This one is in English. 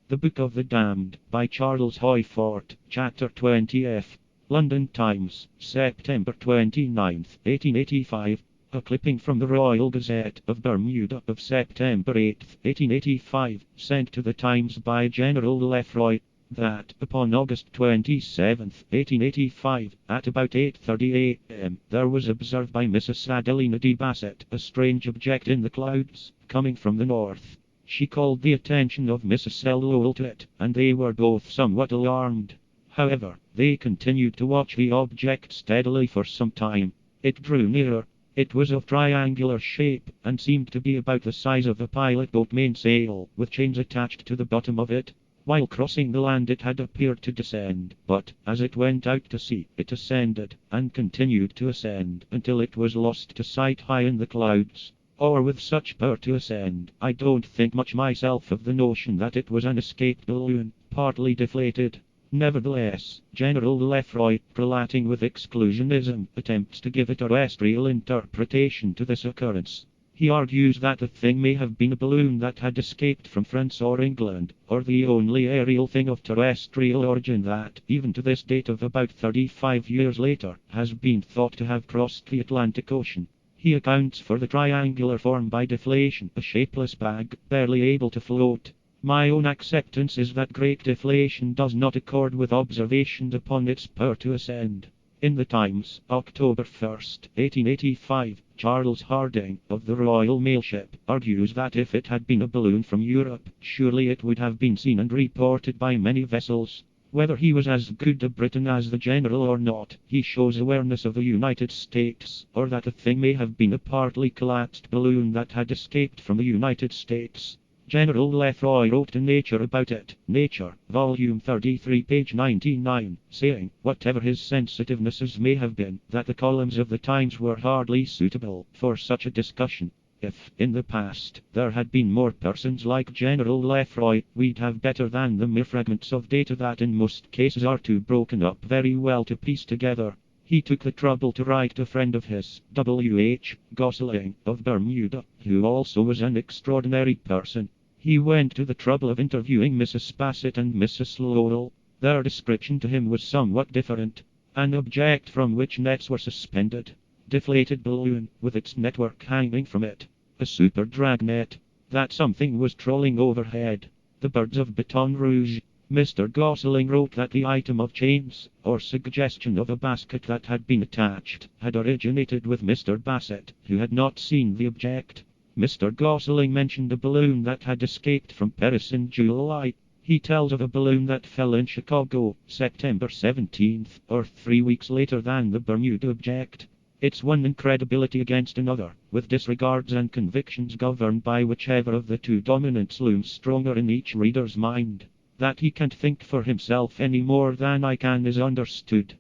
The Book of the Damned, by Charles Hoyfort, Chapter 20F. London Times, September 29, 1885. A clipping from the Royal Gazette of Bermuda of September 8, 1885, sent to the Times by General Lefroy, that, upon August 27, 1885, at about 8:30 a.m., there was observed by Mrs. Adelina D. Bassett a strange object in the clouds, coming from the north. She called the attention of Mrs. L. Lowell to it, and they were both somewhat alarmed. However, they continued to watch the object steadily for some time. It drew nearer. It was of triangular shape, and seemed to be about the size of a pilot boat mainsail, with chains attached to the bottom of it. While crossing the land it had appeared to descend, but, as it went out to sea, it ascended, and continued to ascend, until it was lost to sight high in the clouds. Or with such power to ascend, I don't think much myself of the notion that it was an escaped balloon, partly deflated. Nevertheless, General Lefroy, prelating with exclusionism, attempts to give a terrestrial interpretation to this occurrence. He argues that the thing may have been a balloon that had escaped from France or England, or the only aerial thing of terrestrial origin that, even to this date of about 35 years later, has been thought to have crossed the Atlantic Ocean. He accounts for the triangular form by deflation, a shapeless bag, barely able to float. My own acceptance is that great deflation does not accord with observations upon its power to ascend. In the Times, October 1, 1885, Charles Harding, of the Royal Mail Ship, argues that if it had been a balloon from Europe, surely it would have been seen and reported by many vessels. Whether he was as good a Briton as the General or not, he shows awareness of the United States, or that the thing may have been a partly collapsed balloon that had escaped from the United States. General Lefroy wrote to Nature about it, Nature, Volume 33, page 99, saying, whatever his sensitivenesses may have been, that the columns of the Times were hardly suitable for such a discussion. If, in the past, there had been more persons like General Lefroy, we'd have better than the mere fragments of data that in most cases are too broken up very well to piece together. He took the trouble to write to a friend of his, W.H. Gosling, of Bermuda, who also was an extraordinary person. He went to the trouble of interviewing Mrs. Bassett and Mrs. Lowell. Their description to him was somewhat different. An object from which nets were suspended. Deflated balloon, with its network hanging from it. A super dragnet. That something was trolling overhead. The birds of Baton Rouge. Mr. Gosling wrote that the item of chains, or suggestion of a basket that had been attached, had originated with Mr. Bassett, who had not seen the object. Mr. Gosling mentioned a balloon that had escaped from Paris in July. He tells of a balloon that fell in Chicago, September 17th, or 3 weeks later than the Bermuda object. It's one incredibility against another, with disregards and convictions governed by whichever of the two dominants looms stronger in each reader's mind. That he can't think for himself any more than I can is understood.